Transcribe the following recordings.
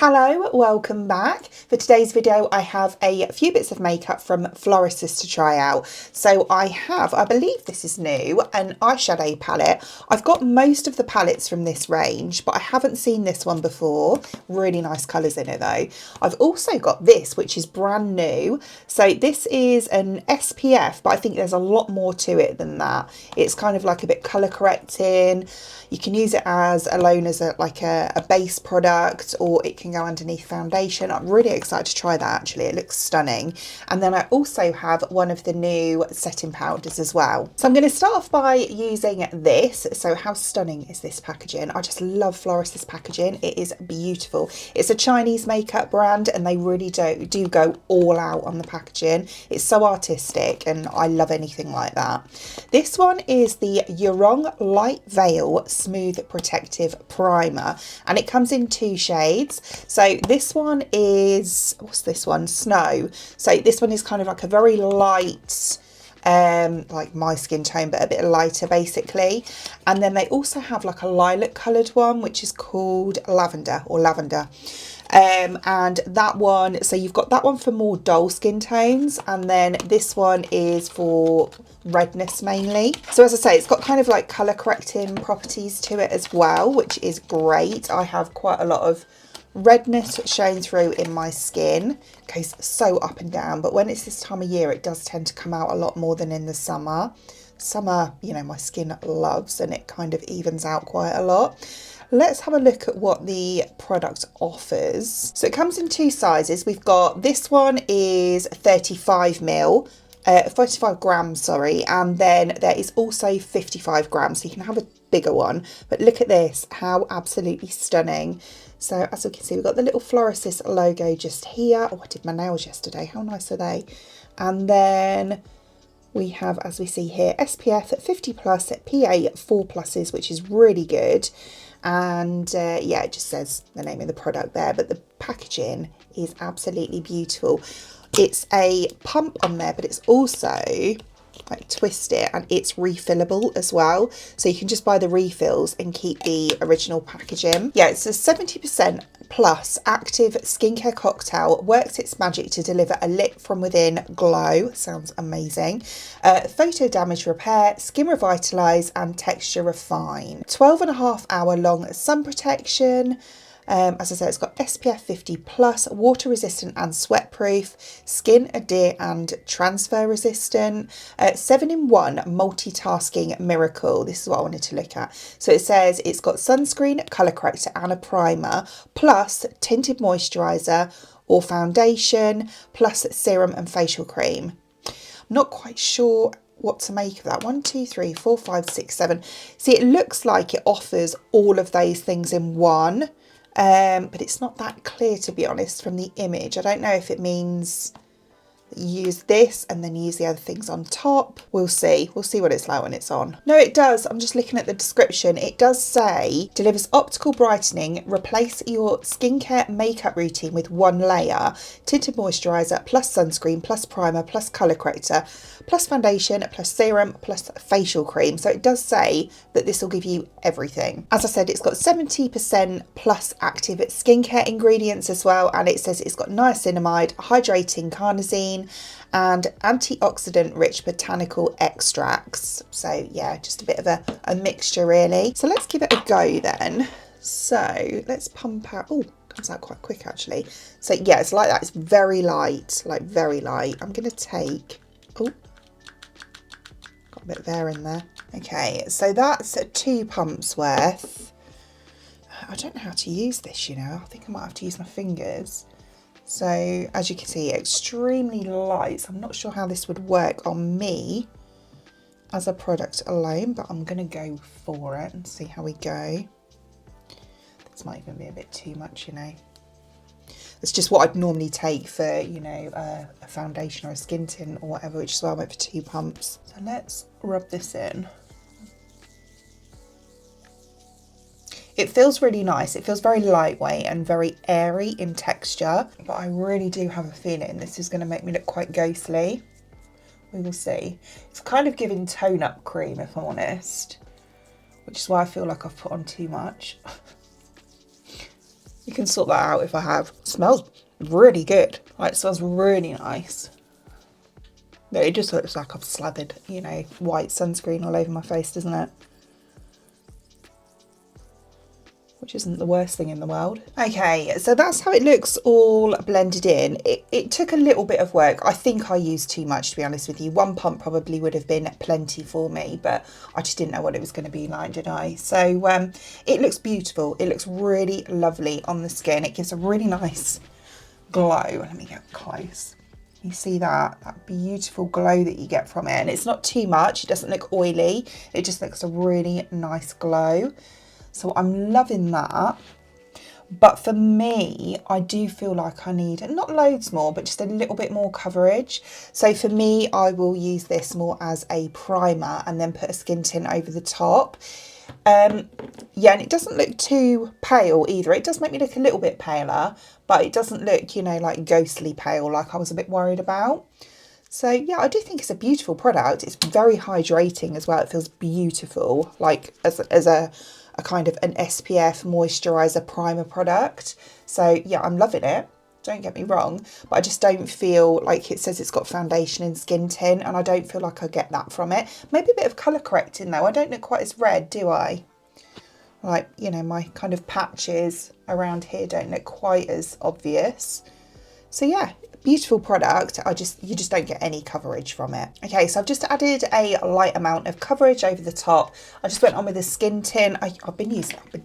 Hello, welcome back. For today's video, I have a few bits of makeup from Florasis to try out. So I have, I believe this is new, an eyeshadow palette. I've got most of the palettes from this range, but I haven't seen this one before. Really nice colours in it though. I've also got this, which is brand new. So this is an SPF, but I think there's a lot more to it than that. It's kind of like a bit colour correcting. You can use it as alone as a base product, or it can go underneath foundation. I'm really excited to try that actually. It looks stunning. And then I also have one of the new setting powders as well. So I'm going to start off by using this. So how stunning is this packaging? I just love Florasis packaging. It is beautiful. It's a Chinese makeup brand and they really do go all out on the packaging. It's so artistic and I love anything like that. This one is the Yurong Light Veil Smooth Protective Primer and it comes in 2 shades. So this one is, what's this one? Snow. So this one is kind of like a very light, like my skin tone, but a bit lighter basically. And then they also have like a lilac coloured one, which is called Lavender or Lavender. And that one, so you've got that one for more dull skin tones, and then this one is for redness mainly. So as I say, it's got kind of like colour correcting properties to it as well, which is great. I have quite a lot of redness showing through in my skin. It goes so up and down, but when it's this time of year, it does tend to come out a lot more than in the summer. Summer, you know, my skin loves, and it kind of evens out quite a lot. Let's have a look at what the product offers. So it comes in 2 sizes. We've got, this one is 35 grams, sorry, and then there is also 55 grams, so you can have a bigger one. But look at this, how absolutely stunning. So as we can see, we've got the little Florasis logo just here. Oh, I did my nails yesterday, how nice are they? And then we have, as we see here, SPF 50+, PA 4+, which is really good. And yeah, it just says the name of the product there, but the packaging is absolutely beautiful. It's a pump on there, but it's also like twist it and it's refillable as well. So you can just buy the refills and keep the original packaging. Yeah, it's a 70% plus active skincare cocktail, works its magic to deliver a lit from within glow. Sounds amazing. Photo damage repair, skin revitalize and texture refine. 12.5 hour long sun protection. As I said, it's got SPF 50+, water resistant and sweat proof, skin adhere and transfer resistant, 7-in-1 multitasking miracle. This is what I wanted to look at. So it says it's got sunscreen, colour corrector and a primer, plus tinted moisturiser or foundation, plus serum and facial cream. I'm not quite sure what to make of that. 1, 2, 3, 4, 5, 6, 7. See, it looks like it offers all of those things in one. But it's not that clear, to be honest, from the image. I don't know if it means use this and then use the other things on top. We'll see what it's like when it's on. No, it does. I'm just looking at the description. It does say delivers optical brightening, replace your skincare makeup routine with 1 layer, tinted moisturiser plus sunscreen plus primer plus colour corrector plus foundation plus serum plus facial cream. So it does say that this will give you everything. As I said, it's got 70% plus active skincare ingredients as well, and it says it's got niacinamide, hydrating carnosine and antioxidant rich botanical extracts. So yeah, just a bit of a mixture really. So let's give it a go then. So let's pump out. Oh, comes out quite quick actually. So yeah, it's like that. It's very light, like very light. I'm gonna take, oh, got a bit there in there. Okay, so that's 2 pumps worth. I don't know how to use this, you know. I think I might have to use my fingers. So as you can see, extremely light. So I'm not sure how this would work on me as a product alone, but I'm going to go for it and see how we go. This might even be a bit too much, you know. It's just what I'd normally take for, you know, a foundation or a skin tint or whatever, which is why I went for 2 pumps. So let's rub this in. It feels really nice. It feels very lightweight and very airy in texture, but I really do have a feeling this is going to make me look quite ghostly. We will see. It's kind of giving tone up cream, if I'm honest, which is why I feel like I've put on too much. You can sort that out if I have. It smells really good. Like, it smells really nice. No, it just looks like I've slathered, you know, white sunscreen all over my face, doesn't it? Which isn't the worst thing in the world. Okay, so that's how it looks all blended in. It took a little bit of work. I think I used too much, to be honest with you. One pump probably would have been plenty for me, but I just didn't know what it was going to be like, did I? So it looks beautiful. It looks really lovely on the skin. It gives a really nice glow. Let me get close. You see that beautiful glow that you get from it, and it's not too much. It doesn't look oily. It just looks a really nice glow. So I'm loving that. But for me, I do feel like I need not loads more, but just a little bit more coverage. So for me, I will use this more as a primer and then put a skin tint over the top. Yeah, and it doesn't look too pale either. It does make me look a little bit paler, but it doesn't look, you know, like ghostly pale like I was a bit worried about. So yeah, I do think it's a beautiful product. It's very hydrating as well. It feels beautiful, like as a kind of an SPF moisturizer primer product. So yeah, I'm loving it. Don't get me wrong, but I just don't feel like it says it's got foundation and skin tint, and I don't feel like I get that from it. Maybe a bit of colour correcting though. I don't look quite as red, do I? Like, you know, my kind of patches around here don't look quite as obvious. So yeah, beautiful product. You just don't get any coverage from it. Okay, so I've just added a light amount of coverage over the top. I just went on with a skin tint. I've been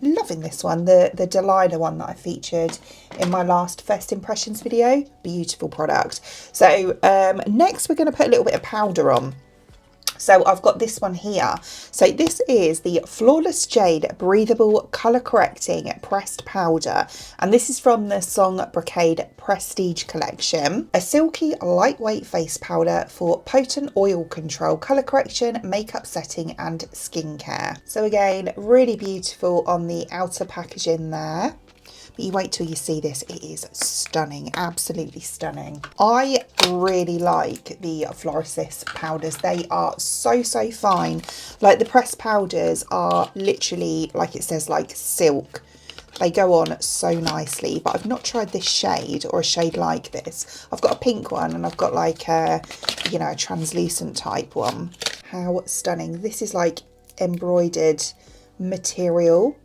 loving this one, the Delilah one that I featured in my last first impressions video. Beautiful product. So next we're going to put a little bit of powder on. So I've got this one here. So this is the Flawless Jade Breathable Colour Correcting Pressed Powder. And this is from the Song Brocade Prestige Collection. A silky, lightweight face powder for potent oil control, colour correction, makeup setting and skincare. So again, really beautiful on the outer packaging there. But you wait till you see this, it is stunning, absolutely stunning. I really like the Florasis powders. They are so fine. Like the pressed powders are literally, like it says, like silk. They go on so nicely, but I've not tried this shade or a shade like this. I've got a pink one and I've got like a, you know, a translucent type one. How stunning. This is like embroidered material.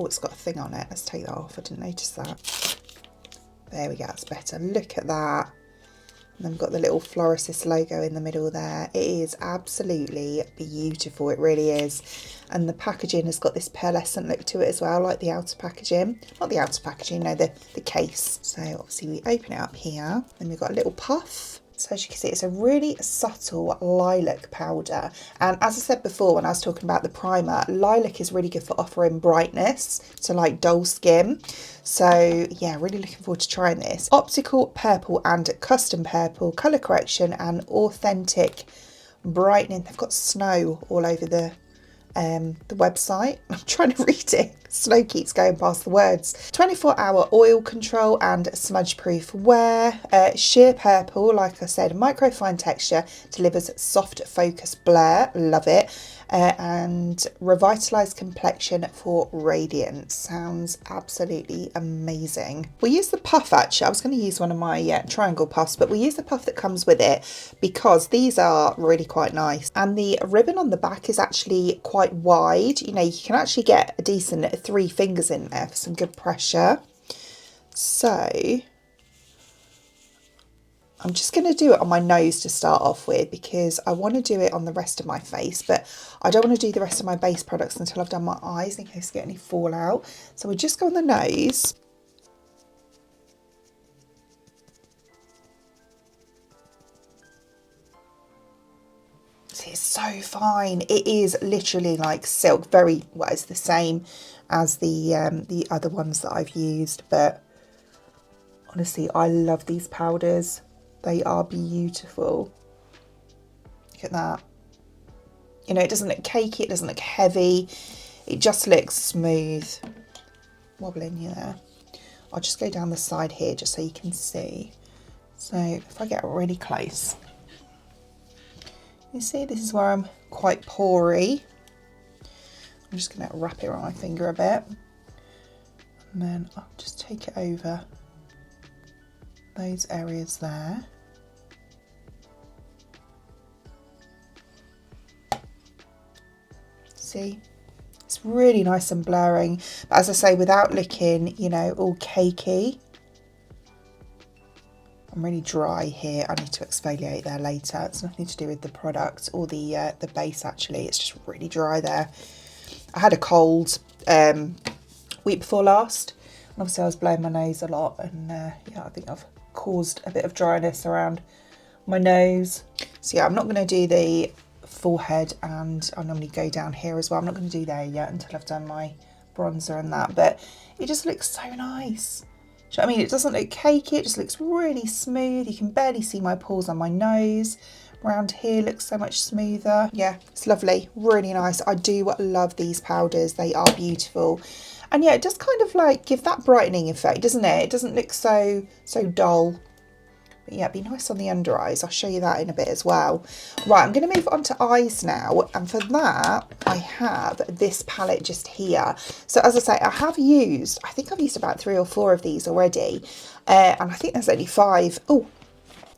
Oh, it's got a thing on it. Let's take that off. I didn't notice that. There we go. That's better. Look at that. And then we've got the little Florasis logo in the middle there. It is absolutely beautiful. It really is. And the packaging has got this pearlescent look to it as well, like the outer packaging. Not the outer packaging, no, the case. So obviously we open it up here. Then we've got a little puff. So as you can see, it's a really subtle lilac powder. And as I said before, when I was talking about the primer, lilac is really good for offering brightness to like dull skin. So yeah, really looking forward to trying this. Optical purple and custom purple, colour correction and authentic brightening. They've got snow all over the website. I'm trying to read it. Snow keeps going past the words. 24-hour oil control and smudge proof wear. Sheer purple, like I said, microfine texture, delivers soft focus blur. Love it. And revitalized complexion for radiance. Sounds absolutely amazing. We use the puff actually. I was going to use one of my triangle puffs, but we use the puff that comes with it because these are really quite nice. And the ribbon on the back is actually quite wide. You know, you can actually get a decent 3 fingers in there for some good pressure. So I'm just going to do it on my nose to start off with because I want to do it on the rest of my face, but I don't want to do the rest of my base products until I've done my eyes in case I get any fallout. So we'll just go on the nose. See, it's so fine. It is literally like silk. Very, well, it's the same as the other ones that I've used, but honestly, I love these powders. They are beautiful. Look at that. You know, it doesn't look cakey, it doesn't look heavy. It just looks smooth. Wobbling, yeah. I'll just go down the side here just so you can see. So if I get really close, you see this is where I'm quite pory. I'm just going to wrap it around my finger a bit. And then I'll just take it over those areas there. See, it's really nice and blurring, but as I say, without looking, you know, all cakey. I'm really dry here. I need to exfoliate there later. It's nothing to do with the product or the base actually. It's just really dry there. I had a cold week before last. And obviously I was blowing my nose a lot, and yeah, I think I've caused a bit of dryness around my nose. So yeah, I'm not going to do the forehead, and I normally go down here as well. I'm not going to do there yet until I've done my bronzer and that, but it just looks so nice. Do you know what I mean? It doesn't look cakey, it just looks really smooth. You can barely see my pores on my nose. Around here looks so much smoother. Yeah, it's lovely, really nice. I do love these powders, they are beautiful. And yeah, it does kind of like give that brightening effect, doesn't it? It doesn't look so dull. But yeah, it'd be nice on the under eyes. I'll show you that in a bit as well. Right, I'm going to move on to eyes now. And for that, I have this palette just here. So as I say, I think I've used about 3 or 4 of these already. And I think there's only 5. Oh,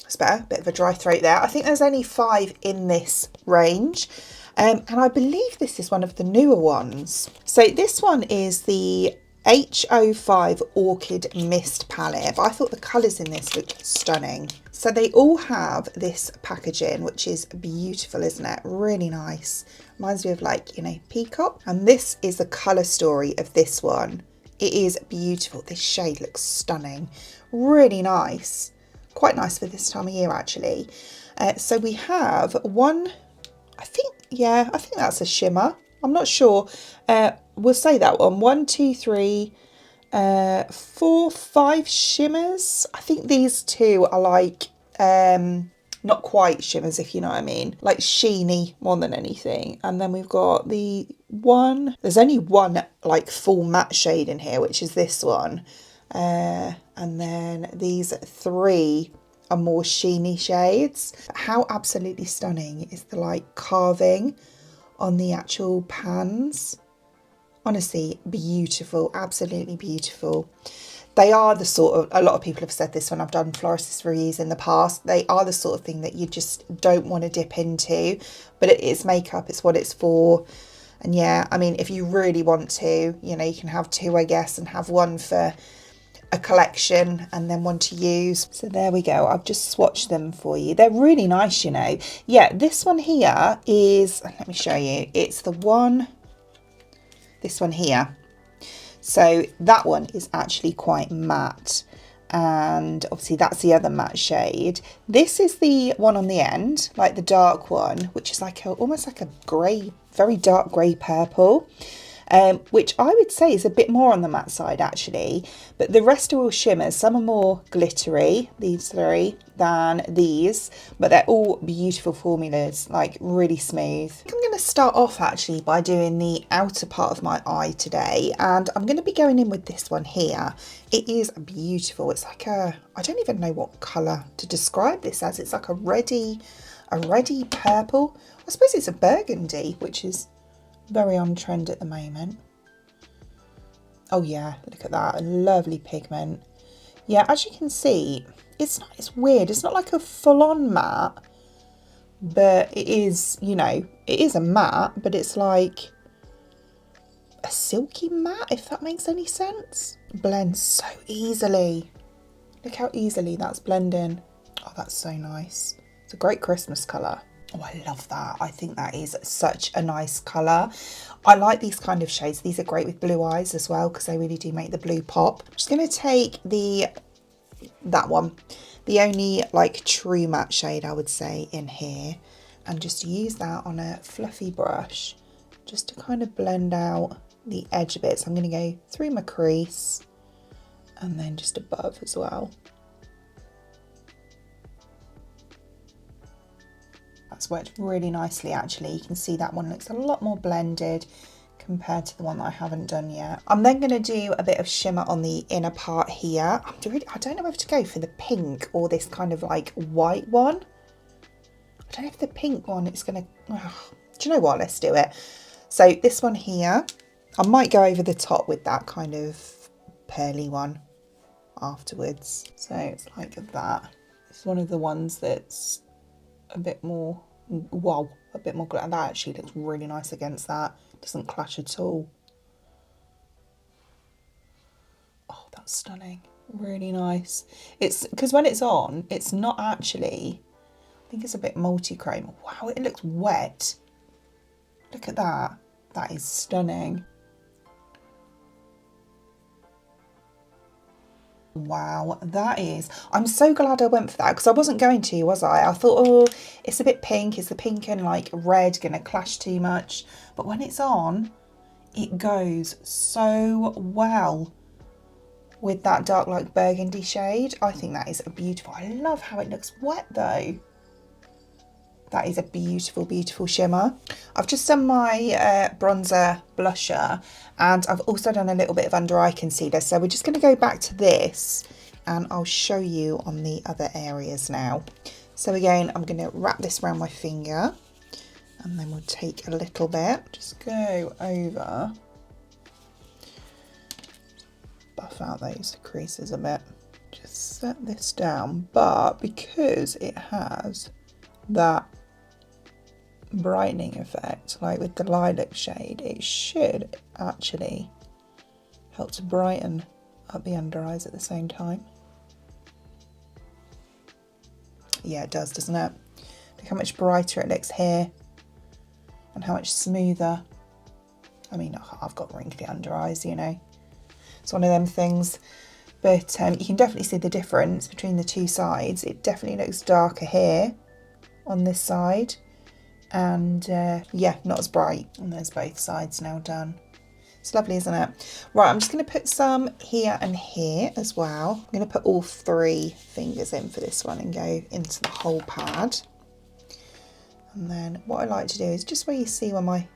that's better. Bit of a dry throat there. I think there's only 5 in this range. And I believe this is one of the newer ones. So this one is the H05 Orchid Mist palette. But I thought the colours in this looked stunning. So they all have this packaging, which is beautiful, isn't it? Really nice. Reminds me of, like, you know, peacock. And this is the colour story of this one. It is beautiful. This shade looks stunning. Really nice. Quite nice for this time of year, actually. So we have one, I think that's a shimmer. I'm not sure. We'll say that one. 1, 2, 3, 4, 5 shimmers. I think these 2 are like not quite shimmers, if you know what I mean, like sheeny more than anything. And then we've got the one. There's only one like full matte shade in here, which is this one. And then these 3 are more sheeny shades. How absolutely stunning is the like carving on the actual pans. Honestly, beautiful, absolutely beautiful. They are the sort of, a lot of people have said this when I've done Florasis reviews in the past, they are the sort of thing that you just don't want to dip into, but it is makeup, it's what it's for. And yeah, I mean, if you really want to, you know, you can have 2, I guess, and have one for a collection and then one to use. So there we go. I've just swatched them for you. They're really nice, you know. Yeah, this one here is, let me show you. It's the one, this one here. So that one is actually quite matte. And obviously that's the other matte shade. This is the one on the end, like the dark one, which is like almost like a grey, very dark grey purple. Which I would say is a bit more on the matte side actually, but the rest are all shimmers. Some are more glittery, these 3, than these, but they're all beautiful formulas, like really smooth. I'm going to start off actually by doing the outer part of my eye today, and I'm going to be going in with this one here. It is beautiful. It's like a, I don't even know what colour to describe this as. It's like a reddy purple. I suppose it's a burgundy, which is very on trend at the moment. Oh yeah, look at that, a lovely pigment. Yeah, as you can see, it's weird. It's not like a full-on matte, but it is, you know, it is a matte, but it's like a silky matte, if that makes any sense. Blends so easily. Look how easily that's blending. Oh, that's so nice. It's a great Christmas colour. Oh, I love that. I think that is such a nice colour. I like these kind of shades. These are great with blue eyes as well, because they really do make the blue pop. I'm just going to take that one, the only like true matte shade I would say in here, and just use that on a fluffy brush just to kind of blend out the edge a bit. So I'm going to go through my crease and then just above as well. That's worked really nicely actually. You can see that one looks a lot more blended compared to the one that I haven't done yet. I'm then going to do a bit of shimmer on the inner part here. I don't know whether to go for the pink or this kind of like white one. I don't know if the pink one is going to, do you know what, let's do it. So this one here, I might go over the top with that kind of pearly one afterwards. So it's like that. It's one of the ones that's a bit more, wow, a bit more, that actually looks really nice against that. Doesn't clash at all. Oh, that's stunning. Really nice. It's because when it's on, it's not actually, I think it's a bit multi-chrome. Wow, it looks wet. Look at that. That is stunning. Wow, that is. I'm so glad I went for that because I wasn't going to, was I? I thought, oh, it's a bit pink. Is the pink and like red going to clash too much? But when it's on, it goes so well with that dark like burgundy shade. I think that is a beautiful. I love how it looks wet though. That is a beautiful, beautiful shimmer. I've just done my bronzer blusher, and I've also done a little bit of under eye concealer. So we're just going to go back to this and I'll show you on the other areas now. So again, I'm going to wrap this around my finger and then we'll take a little bit, just go over, buff out those creases a bit. Just set this down, but because it has that brightening effect, like with the lilac shade, it should actually help to brighten up the under eyes at the same time. Yeah, it does, doesn't it? Look how much brighter it looks here and how much smoother. I mean, I've got wrinkly under eyes, you know, it's one of them things, but you can definitely see the difference between the two sides. It definitely looks darker here on this side, and yeah, not as bright. And there's both sides now done. It's lovely, isn't it? Right, I'm just going to put some here and here as well. I'm going to put all 3 fingers in for this one and go into the whole pad. And then what I like to do is just where you see where my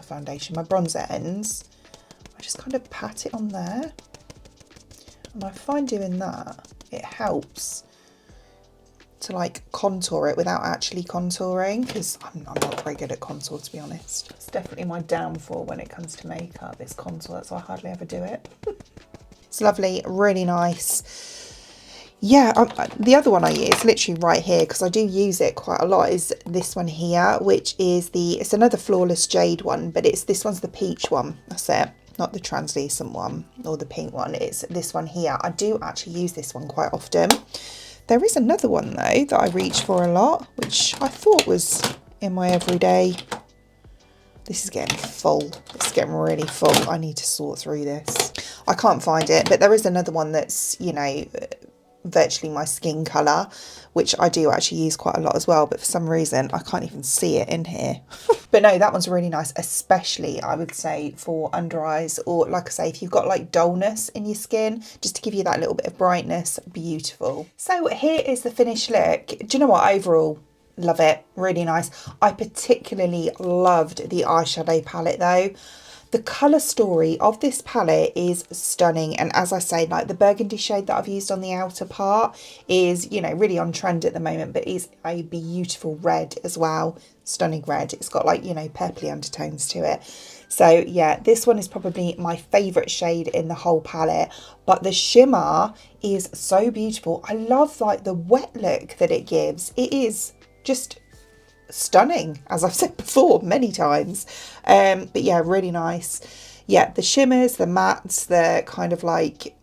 foundation, my bronzer ends, I just kind of pat it on there. And I find doing that, it helps to like contour it without actually contouring, because I'm not very good at contour, to be honest. It's definitely my downfall when it comes to makeup, is contour, so I hardly ever do it. It's lovely, really nice. Yeah, the other one I use literally right here, because I do use it quite a lot, is this one here, which is it's another Flawless Jade one, but this one's the peach one. That's it, not the translucent one or the pink one. It's this one here. I do actually use this one quite often. There is another one though that I reach for a lot, which I thought was in my everyday. This is getting full. It's getting really full. I need to sort through this. I can't find it, but there is another one that's, you know, virtually my skin colour, which I do actually use quite a lot as well, but for some reason I can't even see it in here. But no, that one's really nice, especially I would say for under eyes, or like I say, if you've got like dullness in your skin, just to give you that little bit of brightness. Beautiful. So here is the finished look. Do you know what? Overall, love it. Really nice. I particularly loved the eyeshadow palette though. The colour story of this palette is stunning, and as I say, like the burgundy shade that I've used on the outer part is, you know, really on trend at the moment, but is a beautiful red as well. Stunning red. It's got like, you know, purpley undertones to it. So yeah, this one is probably my favourite shade in the whole palette, but the shimmer is so beautiful. I love like the wet look that it gives. It is just stunning, as I've said before many times, but yeah, really nice. Yeah, the shimmers, the mattes, the kind of like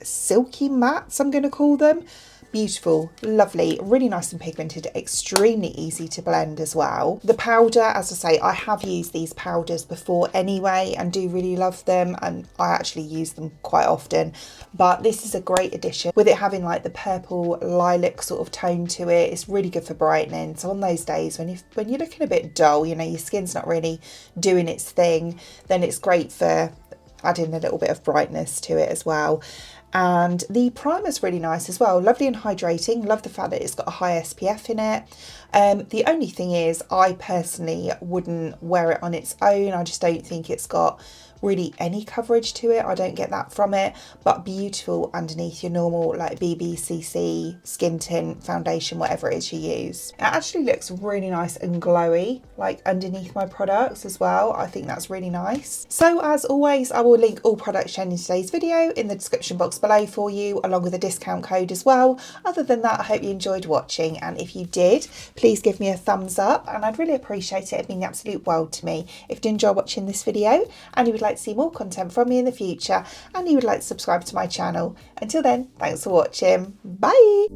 silky mattes, I'm going to call them. Beautiful, lovely, really nice and pigmented, extremely easy to blend as well. The powder, as I say, I have used these powders before anyway and do really love them, and I actually use them quite often, but this is a great addition with it having like the purple lilac sort of tone to it. It's really good for brightening. So on those days when you're looking a bit dull, you know, your skin's not really doing its thing, then it's great for adding a little bit of brightness to it as well. And the primer's really nice as well, lovely and hydrating. Love the fact that it's got a high SPF in it. The only thing is I personally wouldn't wear it on its own. I just don't think it's got really any coverage to it. I don't get that from it, but beautiful underneath your normal like BBCC skin tint, foundation, whatever it is you use. It actually looks really nice and glowy like underneath my products as well. I think that's really nice. So as always, I will link all products shown in today's video in the description box below for you, along with a discount code as well. Other than that, I hope you enjoyed watching, and if you did, please give me a thumbs up, and I'd really appreciate it. It'd mean the absolute world to me. If you enjoy watching this video and you would like to see more content from me in the future, and you would like to subscribe to my channel. Until then, thanks for watching. Bye.